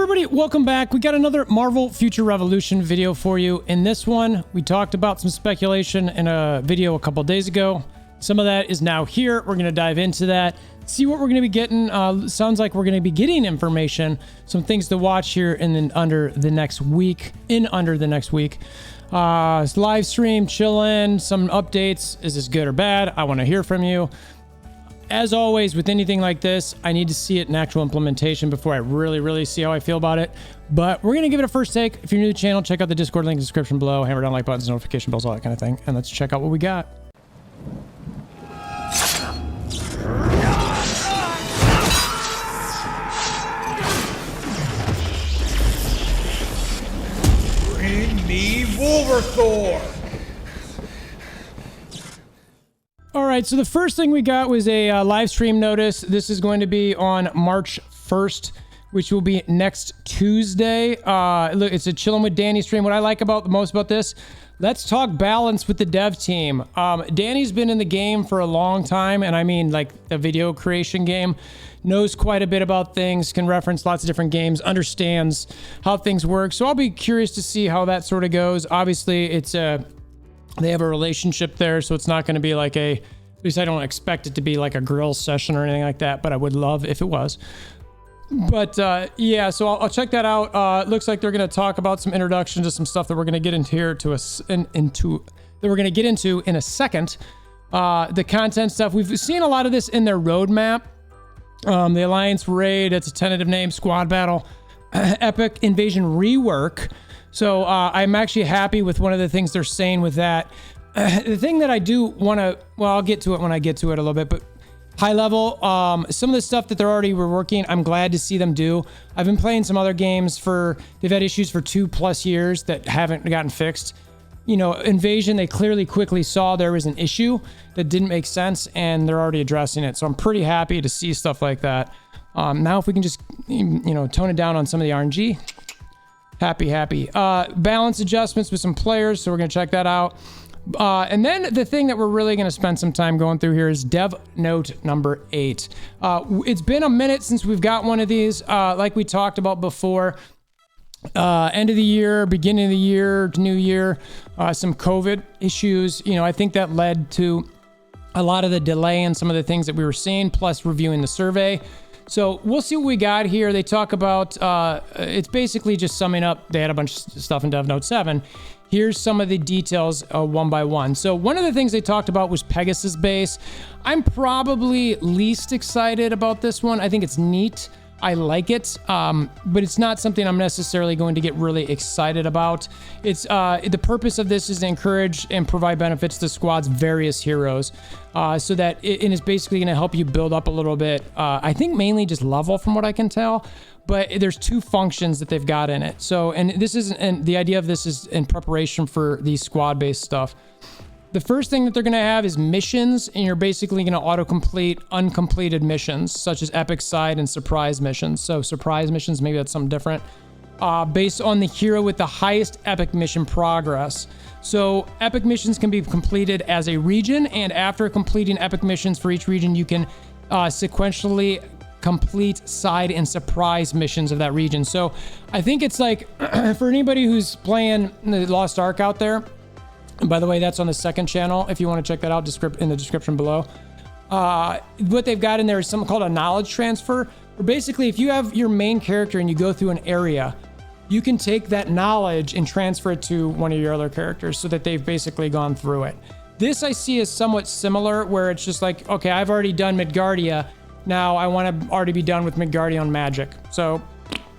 everybody, welcome back. We got another Marvel Future Revolution video for you. In this one, we talked about some speculation in a video a couple days ago. Some of that is now here. We're going to dive into that, see what we're going to be getting. Sounds like we're going to be getting information, some things to watch here in under the next week. Live stream, chillin', some updates. Is this good or bad? I want to hear from you. As always, with anything like this, I need to see it in actual implementation before I really see how I feel about it. But we're going to give it a first take. If you're new to the channel, check out the Discord link in the description below. Hammer down like buttons, notification bells, all that kind of thing. And let's check out what we got. Bring me WolverThor! All right, so the first thing we got was a live stream notice. This is going to be on March 1st, which will be next Tuesday. Look, it's a Chillin' with Danny stream. What I like about the most about this, let's talk balance with the dev team. Danny's been in the game for a long time, and I mean like the video creation game, knows quite a bit about things, can reference lots of different games, understands how things work. So I'll be curious to see how that sort of goes. Obviously, it's a... They have a relationship there, so it's not going to be like at least I don't expect it to be like a grill session or anything like that, but I would love if it was. But yeah, so I'll check that out. Looks like they're going to talk about some introduction to some stuff that we're going to get into here in a second. The content stuff, we've seen a lot of this in their roadmap. The Alliance Raid, that's a tentative name, Squad Battle, Epic Invasion Rework. So I'm actually happy with one of the things they're saying with that. The thing that I do want to, well, I'll get to it when I get to it a little bit, but high level, some of the stuff that they're already reworking, I'm glad to see them do. I've been playing some other games they've had issues for 2+ years that haven't gotten fixed. You know, Invasion, they quickly saw there was an issue that didn't make sense, and they're already addressing it. So I'm pretty happy to see stuff like that. Now if we can just, tone it down on some of the RNG, happy. Balance adjustments with some players, so we're going to check that out. And then the thing that we're really going to spend some time going through here is Dev Note number 8. It's been a minute since we've got one of these. Like we talked about before, end of the year, beginning of the year, new year, some COVID issues. I think that led to a lot of the delay in some of the things that we were seeing, plus reviewing the survey. So we'll see what we got here. They talk about, it's basically just summing up. They had a bunch of stuff in Dev Note 7. Here's some of the details one by one. So one of the things they talked about was Pegasus base. I'm probably least excited about this one. I think it's neat. I like it, but it's not something I'm necessarily going to get really excited about. It's the purpose of this is to encourage and provide benefits to the squad's various heroes, so that it is basically going to help you build up a little bit. I think mainly just level from what I can tell, but there's 2 functions that they've got in it. So, and the idea of this is in preparation for the squad-based stuff. The first thing that they're going to have is missions, and you're basically going to auto-complete uncompleted missions, such as epic side and surprise missions. So surprise missions, maybe that's something different, based on the hero with the highest epic mission progress. So epic missions can be completed as a region, and after completing epic missions for each region, you can sequentially complete side and surprise missions of that region. So I think it's like, for anybody who's playing the Lost Ark out there, and by the way, that's on the second channel. If you want to check that out, in the description below. What they've got in there is something called a knowledge transfer. Where basically, if you have your main character and you go through an area, you can take that knowledge and transfer it to one of your other characters so that they've basically gone through it. This I see as somewhat similar, where it's just like, okay, I've already done Midgardia. Now I want to already be done with Midgardia on Magic. So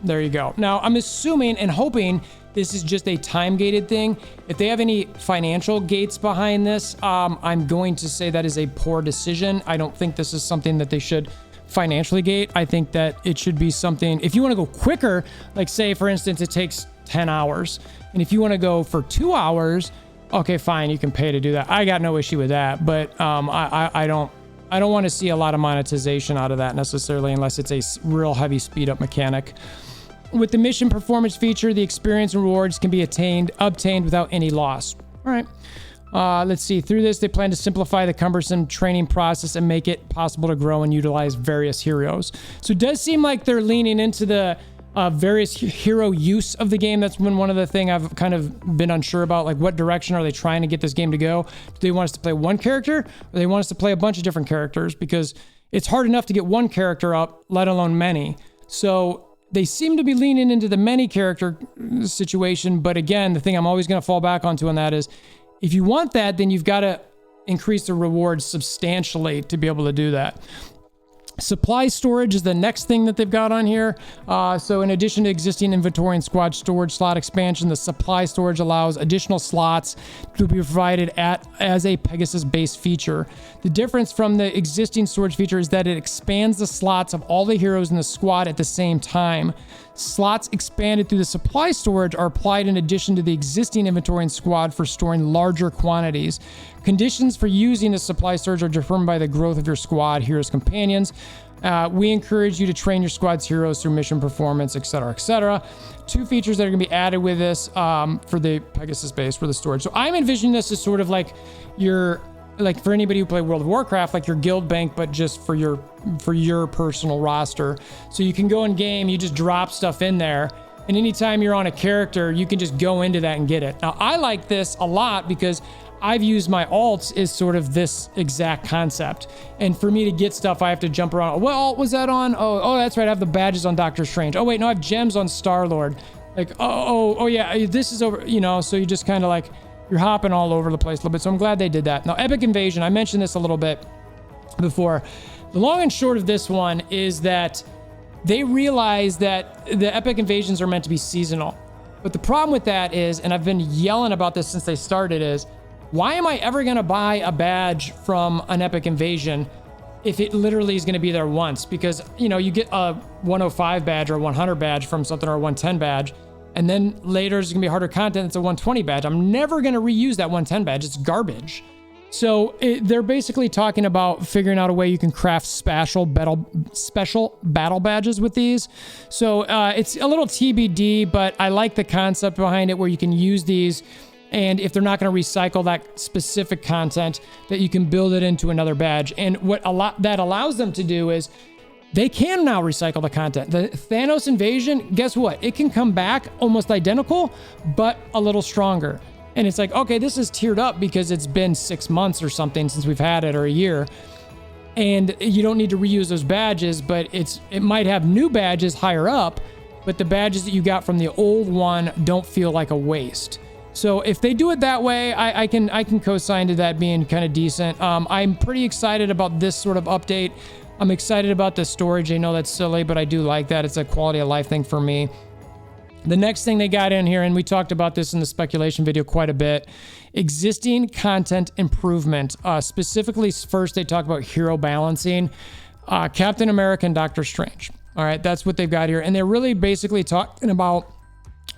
there you go. Now I'm assuming and hoping this is just a time-gated thing. If they have any financial gates behind this, I'm going to say that is a poor decision. I don't think this is something that they should financially gate. I think that it should be something, if you want to go quicker, like say, for instance, it takes 10 hours. And if you want to go for 2 hours, okay, fine, you can pay to do that. I got no issue with that, but I don't want to see a lot of monetization out of that necessarily, unless it's a real heavy speed-up mechanic. With the mission performance feature, the experience and rewards can be obtained without any loss. All right. Let's see. Through this, they plan to simplify the cumbersome training process and make it possible to grow and utilize various heroes. So it does seem like they're leaning into the various hero use of the game. That's been one of the things I've kind of been unsure about. Like, what direction are they trying to get this game to go? Do they want us to play one character, or do they want us to play a bunch of different characters? Because it's hard enough to get one character up, let alone many. So they seem to be leaning into the many character situation. But again, the thing I'm always going to fall back onto on that is, if you want that, then you've got to increase the rewards substantially to be able to do that. Supply storage is the next thing that they've got on here. So in addition to existing inventory and squad storage slot expansion, the supply storage allows additional slots to be provided as a Pegasus-based feature. The difference from the existing storage feature is that it expands the slots of all the heroes in the squad at the same time. Slots expanded through the supply storage are applied in addition to the existing inventory and squad for storing larger quantities. Conditions for using the supply storage are determined by the growth of your squad, heroes, companions. We encourage you to train your squad's heroes through mission performance, etc., etc. 2 features that are going to be added with this for the Pegasus base for the storage. So I'm envisioning this as sort of like for anybody who play World of Warcraft, like your guild bank, but just for your personal roster. So you can go in game, you just drop stuff in there, and anytime you're on a character, you can just go into that and get it. Now, I like this a lot because I've used my alts as sort of this exact concept. And for me to get stuff, I have to jump around. What alt was that on? Oh, that's right. I have the badges on Doctor Strange. Oh, wait, no, I have gems on Star-Lord. Like, oh, yeah, this is over, so you just kind of like, you're hopping all over the place a little bit. So I'm glad they did that. Now, Epic Invasion, I mentioned this a little bit before. The long and short of this one is that they realize that the Epic Invasions are meant to be seasonal. But the problem with that is, and I've been yelling about this since they started, is why am I ever going to buy a badge from an Epic Invasion if it literally is going to be there once? Because, you get a 105 badge or a 100 badge from something, or a 110 badge, and then later it's going to be harder content. It's a 120 badge. I'm never going to reuse that 110 badge. It's garbage. So they're basically talking about figuring out a way you can craft special battle badges with these. So it's a little TBD, but I like the concept behind it, where you can use these, and if they're not going to recycle that specific content, that you can build it into another badge. And what that allows them to do is they can now recycle the content. The Thanos invasion, guess what? It can come back almost identical, but a little stronger. And it's like, okay, this is tiered up because it's been 6 months or something since we've had it, or a year. And you don't need to reuse those badges, but it might have new badges higher up, but the badges that you got from the old one don't feel like a waste. So if they do it that way, I can co-sign to that being kind of decent. I'm pretty excited about this sort of update. I'm excited about the storage. I know that's silly, but I do like that. It's a quality of life thing for me. The next thing they got in here, and we talked about this in the speculation video quite a bit, existing content improvement. Specifically, first they talk about hero balancing, Captain America and Doctor Strange. All right, that's what they've got here. And they're really basically talking about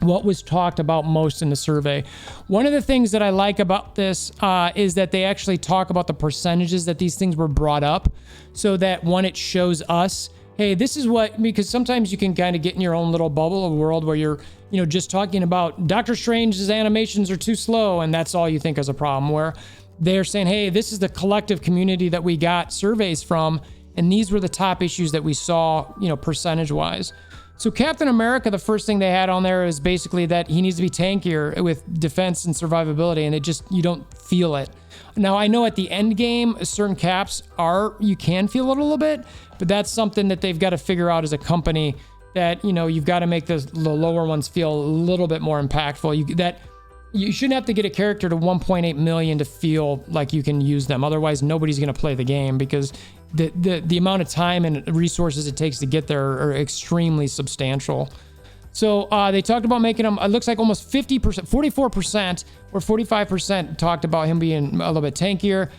what was talked about most in the survey. One of the things that I like about this is that they actually talk about the percentages that these things were brought up, so that when it shows us, hey, this is what, because sometimes you can kind of get in your own little bubble of a world where you're, just talking about Doctor Strange's animations are too slow, and that's all you think is a problem, where they're saying, hey, this is the collective community that we got surveys from, and these were the top issues that we saw, percentage-wise. So Captain America, the first thing they had on there is basically that he needs to be tankier with defense and survivability, and you don't feel it. Now, I know at the end game, certain caps you can feel it a little bit, but that's something that they've got to figure out as a company, that, you've got to make the lower ones feel a little bit more impactful. You shouldn't have to get a character to 1.8 million to feel like you can use them. Otherwise, nobody's going to play the game, because the amount of time and resources it takes to get there are extremely substantial. So they talked about making him, it looks like almost 50%, 44% or 45% talked about him being a little bit tankier.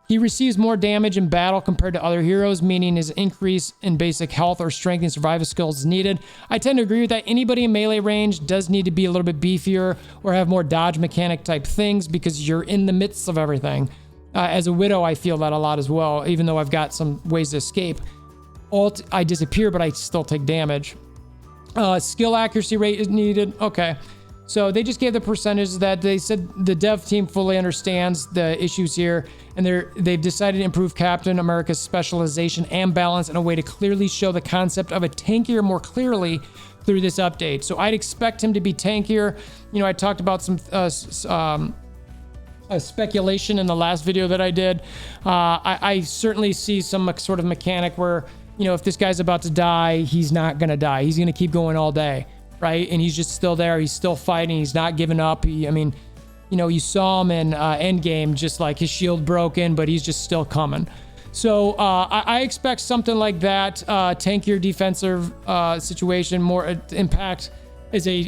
He receives more damage in battle compared to other heroes, meaning his increase in basic health or strength and survival skills is needed. I tend to agree with that. Anybody in melee range does need to be a little bit beefier or have more dodge mechanic type things, because you're in the midst of everything. As a Widow, I feel that a lot as well, even though I've got some ways to escape. Alt, I disappear, but I still take damage. Skill accuracy rate is needed. Okay. So they just gave the percentages that they said the dev team fully understands the issues here, and they've decided to improve Captain America's specialization and balance in a way to clearly show the concept of a tankier more clearly through this update. So I'd expect him to be tankier. You know, I talked about some speculation in the last video that I did. I certainly see some sort of mechanic where, you know, if this guy's about to die, he's not gonna die. He's gonna keep going all day, right? And he's just still there. He's still fighting. He's not giving up. I mean, you know, you saw him in Endgame, just like his shield broken, but he's just still coming. So I expect something like that, tankier defensive situation, more impact as a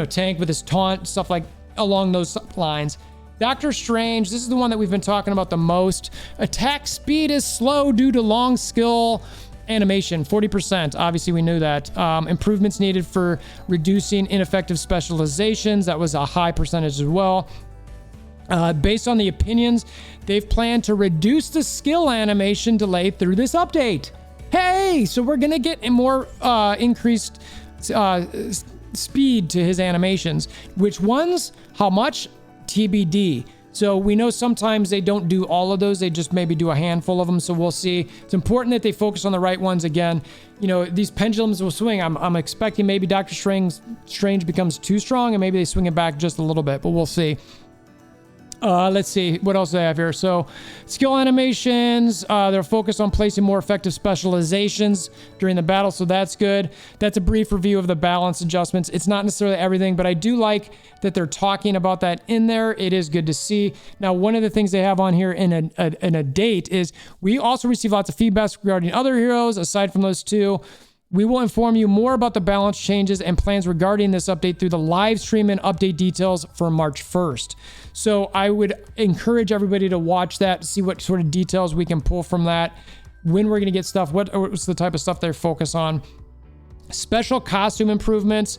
tank with his taunt, stuff like along those lines. Doctor Strange, this is the one that we've been talking about the most. Attack speed is slow due to long skill animation, 40%. Obviously, we knew that. Improvements needed for reducing ineffective specializations. That was a high percentage as well. Based on the opinions, they've planned to reduce the skill animation delay through this update. Hey, so we're going to get a more increased speed to his animations. Which ones? How much? TBD. So we know sometimes they don't do all of those. They just maybe do a handful of them. So we'll see. It's important that they focus on the right ones. Again, you know, these pendulums will swing. I'm expecting maybe Doctor Strange becomes too strong and maybe they swing it back just a little bit, but we'll see. Let's see what else do I have here. So skill animations, they're focused on placing more effective specializations during the battle. So that's good. That's a brief review of the balance adjustments. It's not necessarily everything, but I do like that they're talking about that in there. It is good to see. Now, one of the things they have on here in a date is we also receive lots of feedback regarding other heroes aside from those two. We will inform you more about the balance changes and plans regarding this update through the live stream and update details for March 1st. So I would encourage everybody to watch that, to see what sort of details we can pull from that, when we're going to get stuff, what's the type of stuff they focus on. Special costume improvements.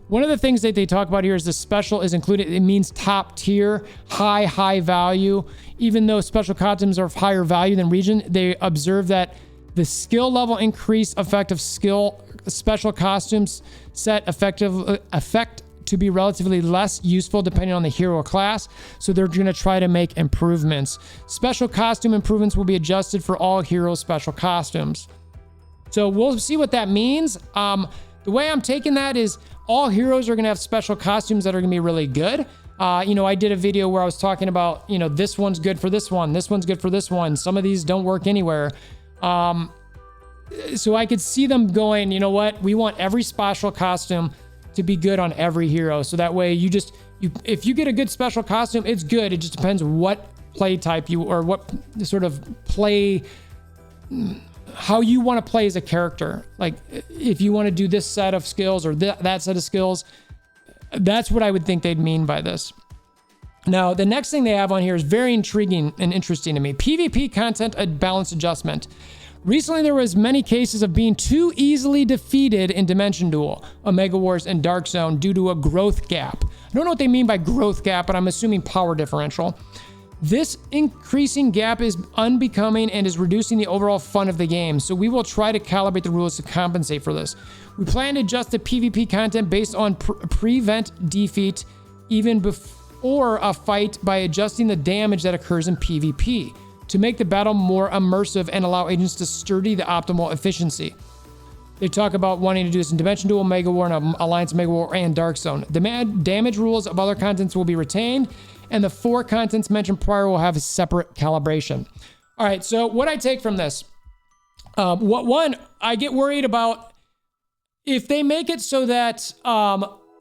One of the things that they talk about here is the special is included. It means top tier, high value. Even though special costumes are of higher value than region, they observe that the skill level increase effective skill special costumes set effect to be relatively less useful depending on the hero class. So they're going to try to make improvements. Special costume improvements will be adjusted for all hero special costumes. So we'll see what that means. The way I'm taking that is all heroes are going to have special costumes that are going to be really good. I did a video where I was talking about, this one's good for this one. This one's good for this one. Some of these don't work anywhere. So I could see them going, you know what? We want every special costume to be good on every hero. So that way if you get a good special costume, it's good. It just depends what play type or what sort of play, how you want to play as a character. Like if you want to do this set of skills or that set of skills, that's what I would think they'd mean by this. Now, the next thing they have on here is very intriguing and interesting to me. PvP content balance adjustment. Recently, there was many cases of being too easily defeated in Dimension Duel, Omega Wars, and Dark Zone due to a growth gap. I don't know what they mean by growth gap, but I'm assuming power differential. This increasing gap is unbecoming and is reducing the overall fun of the game, so we will try to calibrate the rules to compensate for this. We plan to adjust the PvP content based on prevent defeat even before a fight by adjusting the damage that occurs in PvP to make the battle more immersive and allow agents to study the optimal efficiency. They talk about wanting to do this in Dimension Duel, Mega War, and Alliance Mega War, and Dark Zone. The damage rules of other contents will be retained, and the 4 contents mentioned prior will have a separate calibration. All right, so what I take from this, I get worried about if they make it so that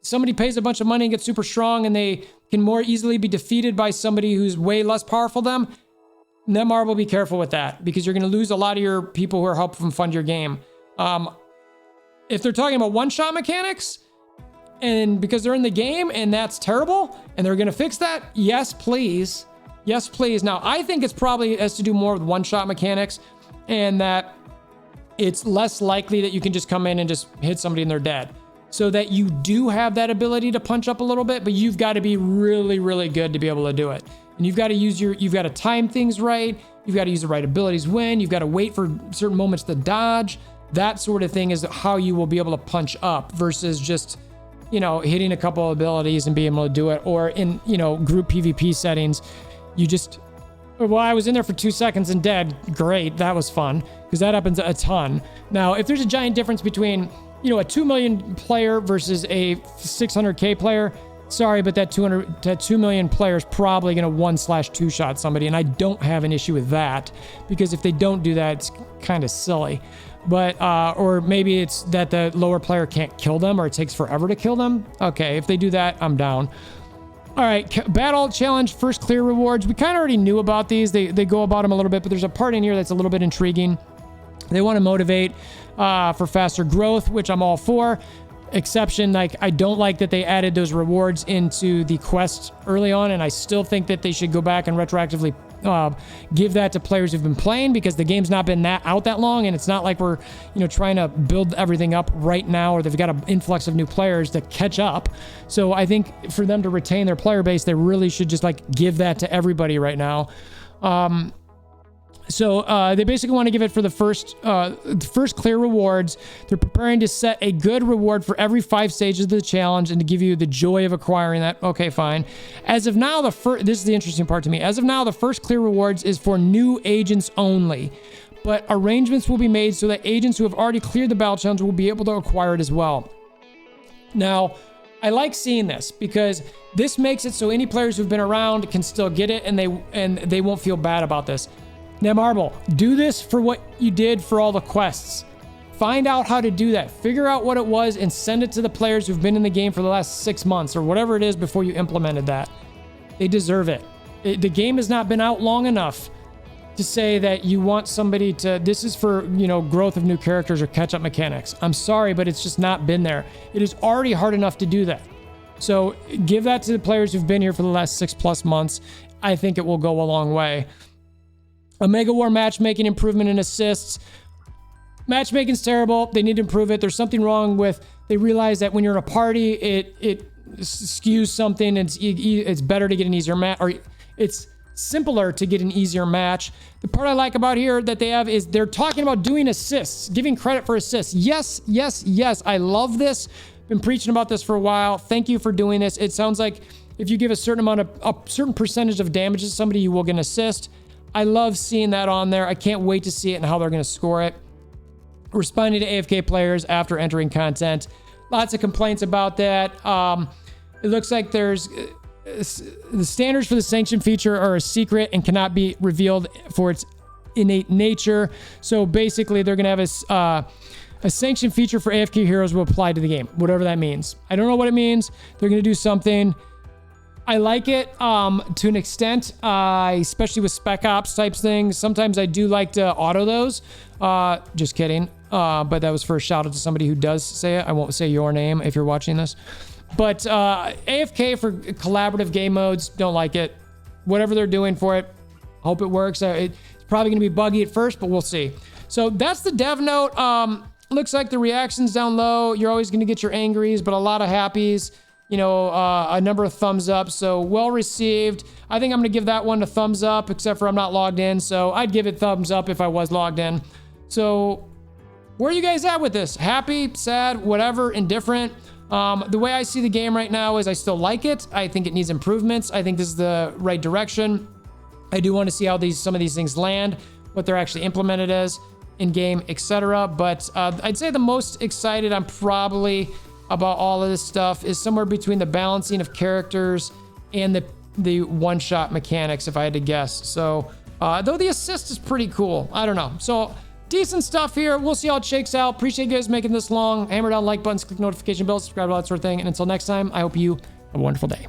somebody pays a bunch of money and gets super strong and they can more easily be defeated by somebody who's way less powerful than them. Netmarble, be careful with that because you're going to lose a lot of your people who are helping fund your game. If they're talking about one-shot mechanics and because they're in the game and that's terrible and they're going to fix that, yes, please. Yes, please. Now, I think it's probably has to do more with one-shot mechanics and that it's less likely that you can just come in and just hit somebody and they're dead. So that you do have that ability to punch up a little bit, but you've got to be really, really good to be able to do it. And you've got to time things right. You've got to use the right abilities when. You've got to wait for certain moments to dodge. That sort of thing is how you will be able to punch up versus just, you know, hitting a couple of abilities and being able to do it. Or in, you know, group PvP settings, you just, well, I was in there for 2 seconds and dead. Great. That was fun, because that happens a ton. Now, if there's a giant difference between, you know, a 2 million player versus a 600K player, sorry, but that 2 million player is probably going to 1/2 shot somebody. And I don't have an issue with that, because if they don't do that, it's kind of silly. But, or maybe it's that the lower player can't kill them, or it takes forever to kill them. Okay. If they do that, I'm down. All right. Battle challenge, first clear rewards. We kind of already knew about these. They go about them a little bit, but there's a part in here that's a little bit intriguing. They want to motivate for faster growth, which I'm all for. Exception, like, I don't like that they added those rewards into the quest early on, and I still think that they should go back and retroactively give that to players who've been playing, because the game's not been out that long, and it's not like we're, you know, trying to build everything up right now, or they've got an influx of new players to catch up. So I think for them to retain their player base, they really should just like give that to everybody right now. So they basically want to give it for the first clear rewards. They're preparing to set a good reward for every 5 stages of the challenge and to give you the joy of acquiring that. Okay, fine. As of now, this is the interesting part to me. As of now, the first clear rewards is for new agents only, but arrangements will be made so that agents who have already cleared the battle challenge will be able to acquire it as well. Now, I like seeing this, because this makes it so any players who've been around can still get it, and they won't feel bad about this. Now, Marble, do this for what you did for all the quests. Find out how to do that. Figure out what it was and send it to the players who've been in the game for the last 6 months or whatever it is before you implemented that. They deserve it. The game has not been out long enough to say that you want somebody to, this is for, you know, growth of new characters or catch-up mechanics. I'm sorry, but it's just not been there. It is already hard enough to do that. So give that to the players who've been here for the last 6+ months. I think it will go a long way. Omega War matchmaking improvement and assists. Matchmaking's terrible. They need to improve it. There's something wrong with, they realize that when you're in a party, it skews something. It's better to get an easier match, or it's simpler to get an easier match. The part I like about here that they have is they're talking about doing assists, giving credit for assists. Yes, yes, yes. I love this. Been preaching about this for a while. Thank you for doing this. It sounds like if you give a certain percentage of damage to somebody, you will get an assist. I love seeing that on there. I can't wait to see it and how they're going to score it. Responding to AFK players after entering content. Lots of complaints about that. It looks like there's the standards for the sanction feature are a secret and cannot be revealed for its innate nature. So basically, they're going to have a sanction feature for AFK heroes will apply to the game, whatever that means. I don't know what it means. They're going to do something. I like it to an extent, especially with Spec Ops types things. Sometimes I do like to auto those. Just kidding. But that was for a shout out to somebody who does say it. I won't say your name if you're watching this. But AFK for collaborative game modes, don't like it. Whatever they're doing for it, hope it works. It's probably going to be buggy at first, but we'll see. So that's the dev note. Looks like the reactions down low. You're always going to get your angries, but a lot of happies. You know, a number of thumbs up. So well received. I think I'm going to give that one a thumbs up, except for I'm not logged in. So I'd give it thumbs up if I was logged in. So where are you guys at with this? Happy, sad, whatever, indifferent? The way I see the game right now is I still like it. I think it needs improvements. I think this is the right direction. I do want to see how some of these things land, what they're actually implemented as in game, etc. But I'd say the most excited I'm probably about all of this stuff is somewhere between the balancing of characters and the one-shot mechanics, if I had to guess. So though the assist is pretty cool, I don't know. So decent stuff here. We'll see how it shakes out. Appreciate you guys making this long. Hammer down like buttons, click notification bells, subscribe, all that sort of thing. And until next time, I hope you have a wonderful day.